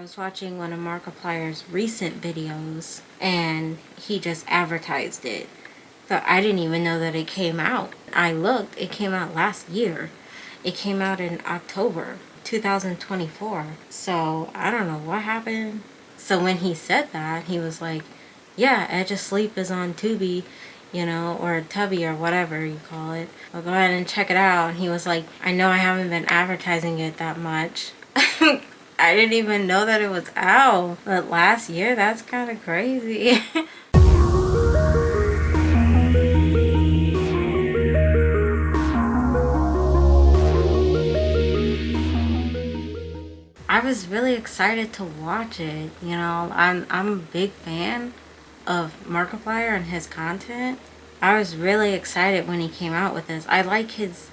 was watching one of Markiplier's recent videos and he just advertised it. So I didn't even know that it came out. I looked, it came out last year. It came out in October 2024. So I don't know what happened. So when he said that, he was like, yeah, Edge of Sleep is on Tubi, or Tubby or whatever you call it. I'll go ahead and check it out. And he was like, I know I haven't been advertising it that much. I didn't even know that it was out. But last year, that's kind of crazy. I was really excited to watch it. I'm a big fan of Markiplier and his content. I was really excited when he came out with this. I like his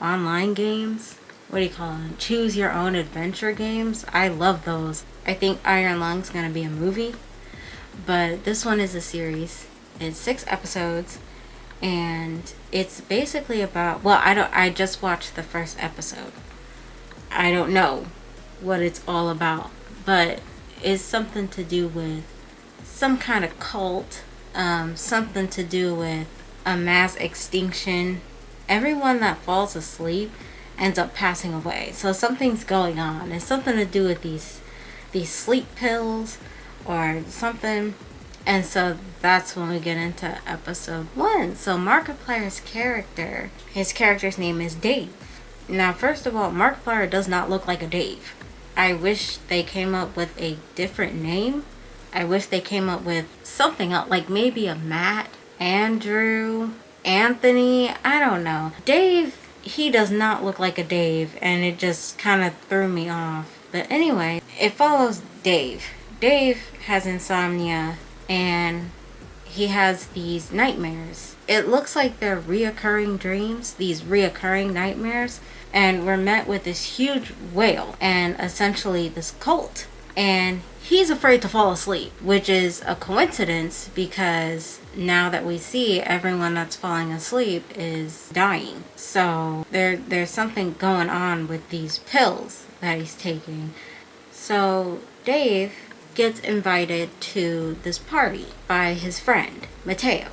online games. What do you call them? Choose your own adventure games. I love those. I think Iron Lung's gonna be a movie, but this one is a series. It's 6 episodes, and it's basically about. Well, I just watched the first episode. I don't know what it's all about, but it's something to do with some kind of cult, something to do with a mass extinction. Everyone that falls asleep ends up passing away. So something's going on. It's something to do with these sleep pills or something. And so that's when we get into episode 1. So Markiplier's character, his character's name is Dave. Now, first of all, Markiplier does not look like a Dave. I wish they came up with a different name. I wish they came up with something else, like maybe a Matt, Andrew, Anthony, I don't know. Dave, he does not look like a Dave, and it just kind of threw me off. But anyway, it follows Dave. Dave has insomnia, and he has these nightmares. It looks like they're reoccurring dreams, these reoccurring nightmares, and we're met with this huge whale and essentially this cult. And he's afraid to fall asleep, which is a coincidence because now that we see everyone that's falling asleep is dying. So there's something going on with these pills that he's taking. So Dave gets invited to this party by his friend, Mateo.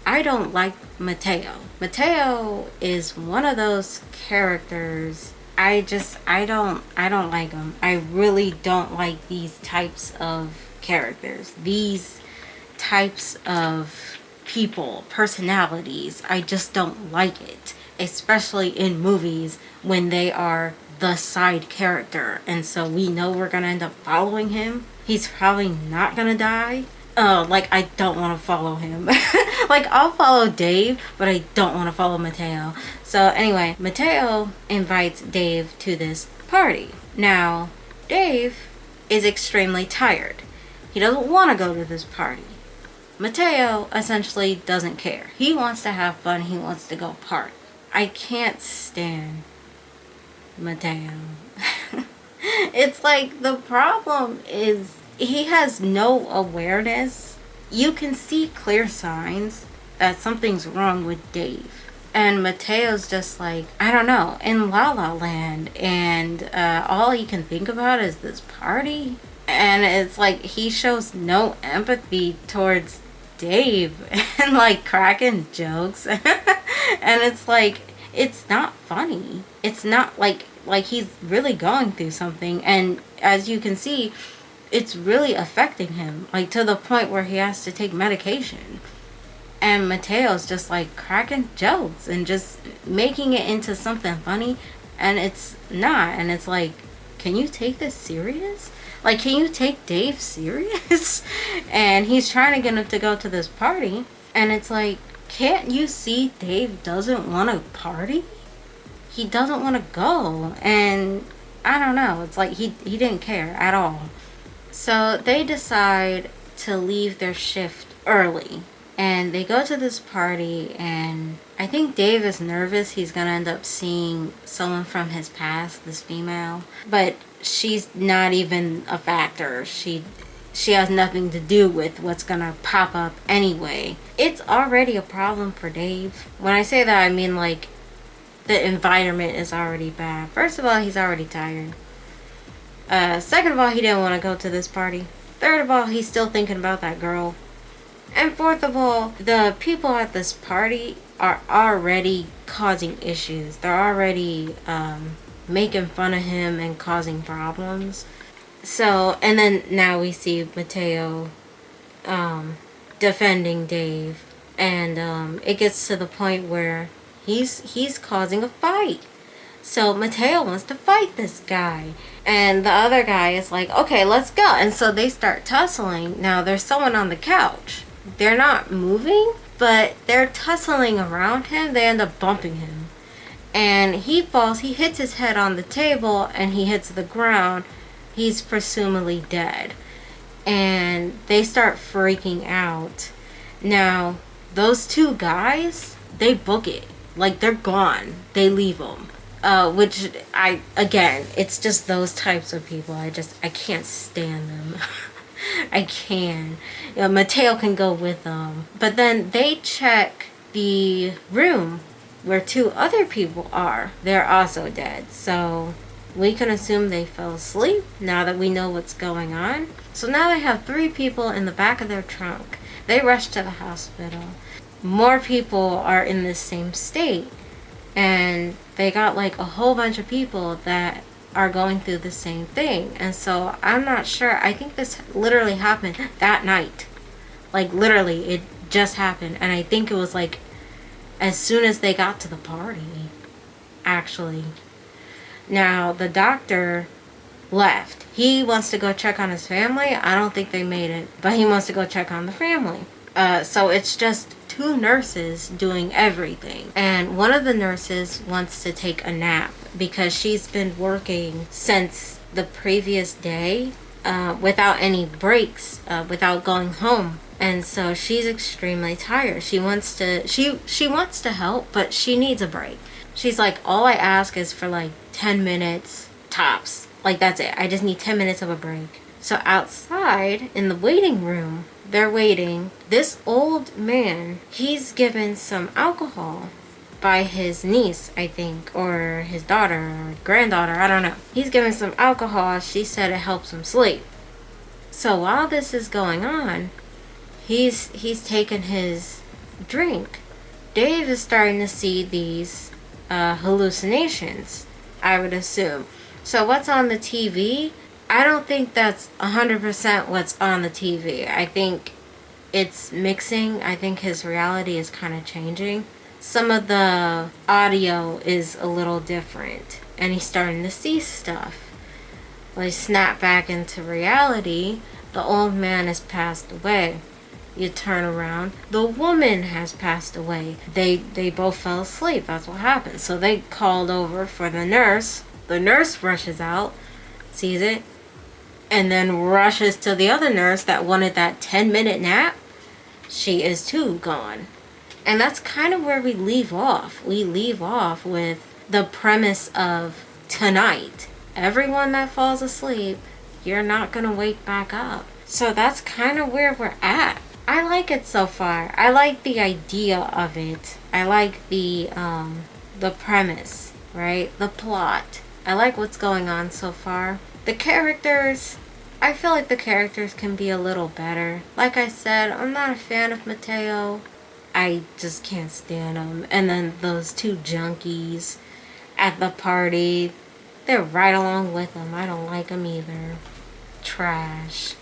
I don't like Mateo. Mateo is one of those characters I don't like him. I really don't like these types of characters. These types of people, personalities. I just don't like it. Especially in movies when they are the side character. And so we know we're going to end up following him. He's probably not going to die. I don't want to follow him. I'll follow Dave, but I don't want to follow Mateo. So anyway, Mateo invites Dave to this party. Now, Dave is extremely tired. He doesn't want to go to this party. Mateo essentially doesn't care. He wants to have fun. He wants to go party. I can't stand Mateo. It's like the problem is he has no awareness. You can see clear signs that something's wrong with Dave. And Mateo's just like, I don't know, in La La Land. And all he can think about is this party. And it's like he shows no empathy towards Dave and cracking jokes. And it's like, it's not funny. It's not like he's really going through something. And as you can see, it's really affecting him, to the point where he has to take medication. And Mateo's just cracking jokes and just making it into something funny, and it's not. And it's like, can you take this serious? Can you take Dave serious? And he's trying to get him to go to this party, and it's like, can't you see Dave doesn't want to party? He doesn't want to go. And I don't know, it's like he didn't care at all. So they decide to leave their shift early. And they go to this party, and I think Dave is nervous. He's going to end up seeing someone from his past, this female. But she's not even a factor. She has nothing to do with what's going to pop up anyway. It's already a problem for Dave. When I say that, I mean the environment is already bad. First of all, he's already tired. Second of all, he didn't want to go to this party. Third of all, he's still thinking about that girl. And fourth of all, the people at this party are already causing issues. They're already making fun of him and causing problems. So, and then now we see Mateo defending Dave. And it gets to the point where he's causing a fight. So Mateo wants to fight this guy. And the other guy is like, okay, let's go. And so they start tussling. Now there's someone on the couch. They're not moving, but they're tussling around him. They end up bumping him. And he falls. He hits his head on the table and he hits the ground. He's presumably dead. And they start freaking out. Now, those two guys, they book it. Like, they're gone. They leave them. Which, again, it's just those types of people. I can't stand them. I can. You know, Mateo can go with them. But then they check the room where two other people are. They're also dead. So we can assume they fell asleep now that we know what's going on. So now they have 3 people in the back of their trunk. They rush to the hospital. More people are in the same state. And they got like a whole bunch of people that are going through the same thing. And so I'm not sure. I think this literally happened that night. Like literally, it just happened. And I think it was like as soon as they got to the party, actually. Now, the doctor left. He wants to go check on his family. I don't think they made it, but he wants to go check on the family. So it's just 2 nurses doing everything. And one of the nurses wants to take a nap because she's been working since the previous day without any breaks, without going home. And so she's extremely tired. She wants to help, but she needs a break. She's like, all I ask is for like 10 minutes tops. Like, that's it. I just need 10 minutes of a break. So outside in the waiting room, they're waiting. This old man, he's given some alcohol by his niece, I think, or his daughter or granddaughter, I don't know. He's given some alcohol. She said it helps him sleep. So while this is going on, he's taking his drink. Dave is starting to see these hallucinations, I would assume. So what's on the TV? I don't think that's 100% what's on the TV. I think it's mixing. I think his reality is kind of changing. Some of the audio is a little different. And he's starting to see stuff. When he snap back into reality, the old man has passed away. You turn around, the woman has passed away. They both fell asleep. That's what happened. So they called over for the nurse. The nurse rushes out, sees it, and then rushes to the other nurse that wanted that 10-minute nap. She is too gone. And that's kind of where we leave off. We leave off with the premise of tonight. Everyone that falls asleep, you're not going to wake back up. So that's kind of where we're at. I like it so far. I like the idea of it. I like the premise, right? The plot. I like what's going on so far. The characters, I feel like the characters can be a little better. Like I said, I'm not a fan of Mateo. I just can't stand him. And then those 2 junkies at the party, they're right along with him. I don't like them either. Trash.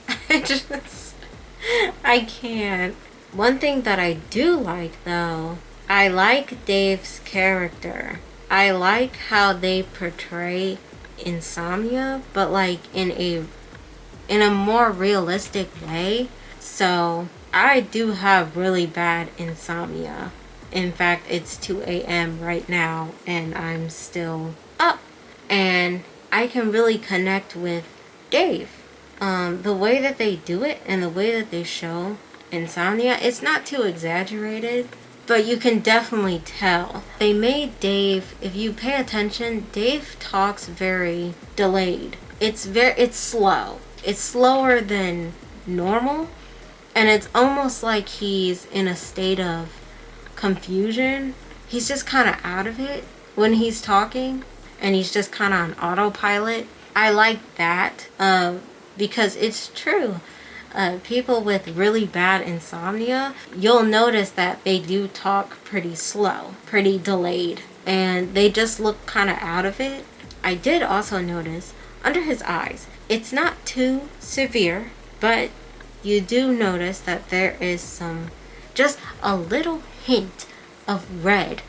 I can't. One thing that I do like, though, I like Dave's character. I like how they portray insomnia, but like in a more realistic way. So I do have really bad insomnia. In fact, it's 2 a.m. right now and I'm still up. And I can really connect with Dave. The way that they do it and the way that they show insomnia, it's not too exaggerated, but you can definitely tell. They made Dave, if you pay attention, Dave talks very delayed. It's slow. It's slower than normal, and it's almost like he's in a state of confusion. He's just kind of out of it. when he's talking and he's just kind of on autopilot. I like that because it's true. People with really bad insomnia, you'll notice that they do talk pretty slow, pretty delayed, and they just look kind of out of it. I did also notice under his eyes, it's not too severe, but you do notice that there is just a little hint of red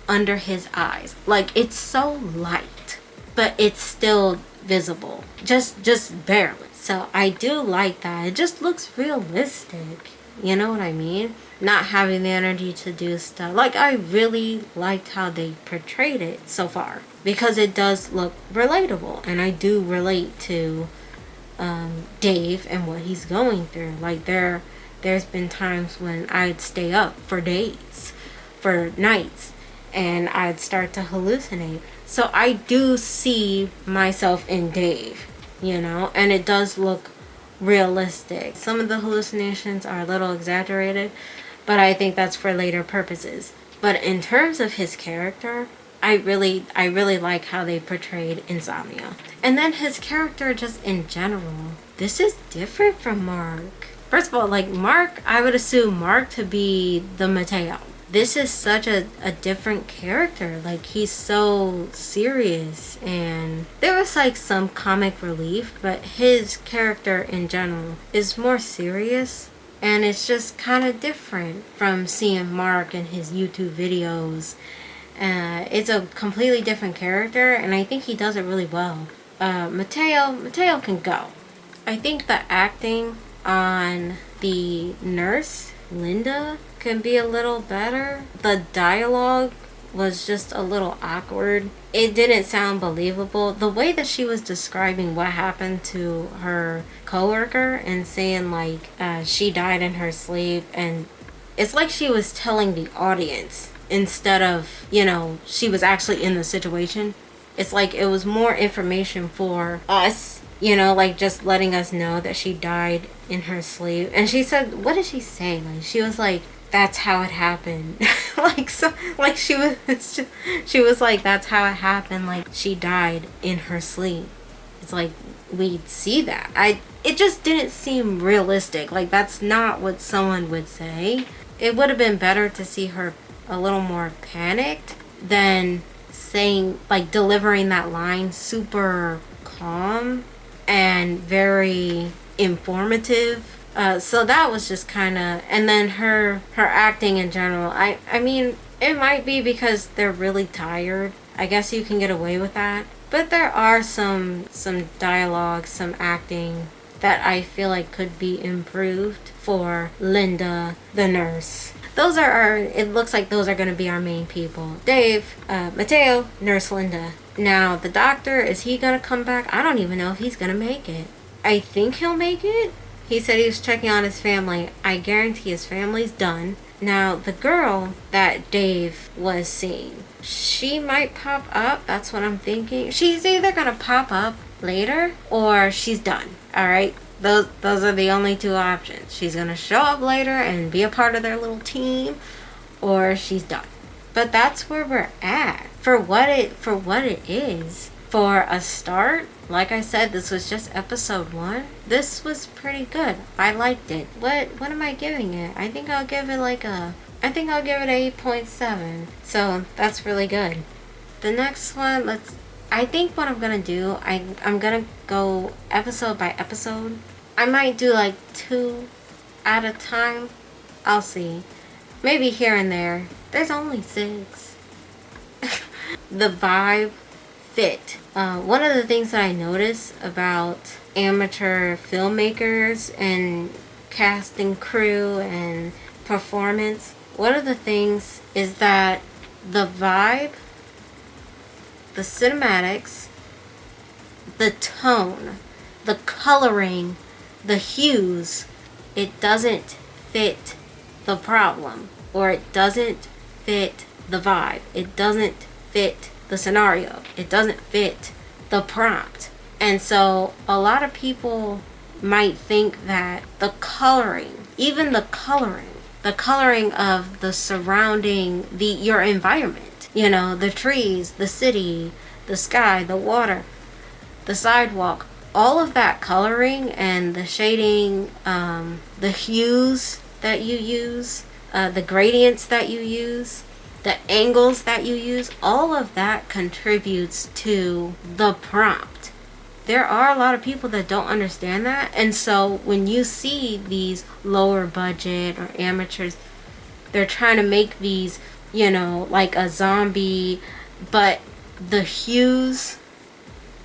under his eyes. Like, it's so light, but it's still visible, just barely. So I do like that. It just looks realistic. You know what I mean? Not having the energy to do stuff. Like, I really liked how they portrayed it so far, because it does look relatable, and I do relate to Dave and what he's going through. Like, there's been times when I'd stay up for days, for nights, and I'd start to hallucinate. So I do see myself in Dave, you know, and it does look realistic. Some of the hallucinations are a little exaggerated, but I think that's for later purposes. But in terms of his character, I really like how they portrayed insomnia. And then his character just in general. This is different from Mark. First of all, like Mark, I would assume Mark to be the Mateo. This is such a different character. Like, he's so serious, and there was like some comic relief, but his character in general is more serious, and it's just kind of different from seeing Mark in his YouTube videos. It's a completely different character, and I think he does it really well. Mateo can go. I think the acting on the nurse, Linda, can be a little better. The dialogue was just a little awkward. It didn't sound believable. The way that she was describing what happened to her coworker and saying like she died in her sleep, and it's like she was telling the audience instead of, you know, she was actually in the situation. It's like it was more information for us, you know, like just letting us know that she died in her sleep. And she said, what did she say? Like, she was like, that's how it happened. Like, so, like she was like, that's how it happened. Like, she died in her sleep. It's like, we'd see that. It just didn't seem realistic. Like, that's not what someone would say. It would have been better to see her a little more panicked than saying, like, delivering that line super calm and very informative. So that was just kind of, and then her acting in general. I mean, it might be because they're really tired. I guess you can get away with that. But there are some dialogue, some acting that I feel like could be improved for Linda, the nurse. Those are it looks like those are going to be our main people. Dave, Mateo, Nurse Linda. Now, the doctor, is he going to come back? I don't even know if he's going to make it. I think he'll make it. He said he was checking on his family. I guarantee his family's done. Now, the girl that Dave was seeing, she might pop up. That's what I'm thinking. She's either going to pop up later or she's done. All right? Those are the only two options. She's going to show up later and be a part of their little team, or she's done. But that's where we're at. For what it is. For a start, like I said, this was just episode 1. This was pretty good. I liked it. What am I giving it? I think I'll give it an 8.7. So that's really good. The next one, I think what I'm gonna do, I'm gonna go episode by episode. I might do like 2 at a time. I'll see. Maybe here and there. There's only 6. The vibe fit. One of the things that I notice about amateur filmmakers and casting crew and performance, one of the things is that the vibe, the cinematics, the tone, the coloring, the hues, it doesn't fit the problem, or it doesn't fit the vibe. It doesn't fit the scenario. It doesn't fit the prompt. And so a lot of people might think that the coloring, even the coloring of the surrounding, your environment, You know, the trees, the city, the sky, the water, the sidewalk, all of that coloring and the shading, the hues that you use, the gradients that you use, the angles that you use, all of that contributes to the prompt. There are a lot of people that don't understand that. And so when you see these lower budget or amateurs, they're trying to make these, you know, like a zombie, but the hues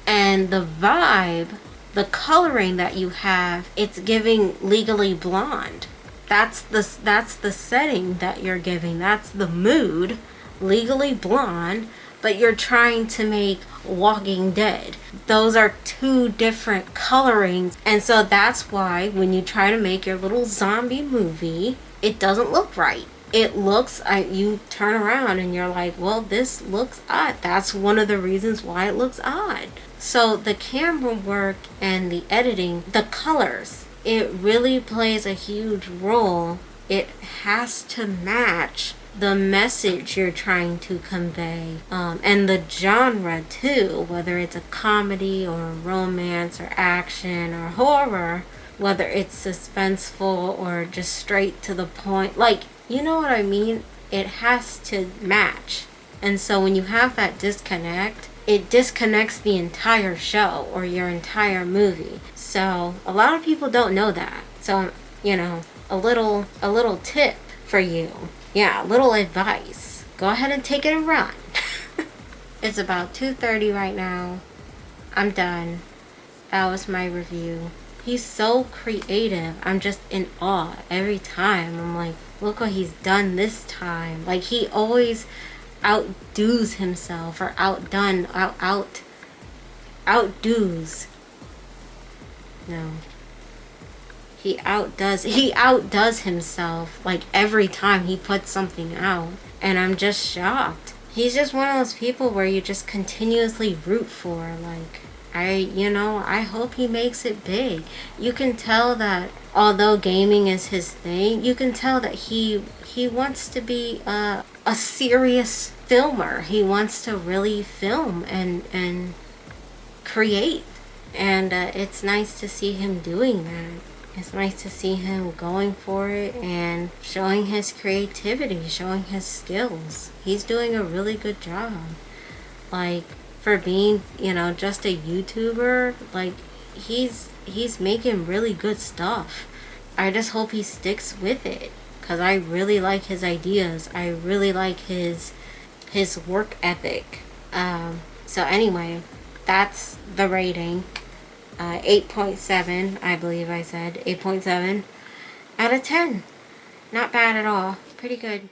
and the vibe, the coloring that you have, it's giving Legally Blonde. That's the setting that you're giving. That's the mood, Legally Blonde, but you're trying to make Walking Dead. Those are two different colorings. And so that's why when you try to make your little zombie movie, it doesn't look right. It looks, you turn around and you're like, well, this looks odd. That's one of the reasons why it looks odd. So the camera work and the editing, the colors, it really plays a huge role. It has to match the message you're trying to convey, and the genre too, whether it's a comedy or a romance or action or horror, whether it's suspenseful or just straight to the point. Like, you know what I mean? It has to match. And so when you have that disconnect, it disconnects the entire show or your entire movie. So a lot of people don't know that. So, you know, a little tip for you. Yeah, a little advice. Go ahead and take it and run. It's about 2:30 right now. I'm done. That was my review. He's so creative. I'm just in awe every time. I'm like, look what he's done this time. Like, he always outdoes himself, or outdoes. No. He outdoes himself, like, every time he puts something out. And I'm just shocked. He's just one of those people where you just continuously root for. Like, I hope he makes it big. You can tell that although gaming is his thing, you can tell that he wants to be a serious filmer. He wants to really film and create. And it's nice to see him doing that. It's nice to see him going for it and showing his creativity, showing his skills. He's doing a really good job. Like, for being, just a YouTuber, like, he's making really good stuff. I just hope he sticks with it, because I really like his ideas. I really like his work ethic. So anyway, that's the rating. 8.7, I believe I said. 8.7 out of 10. Not bad at all. Pretty good.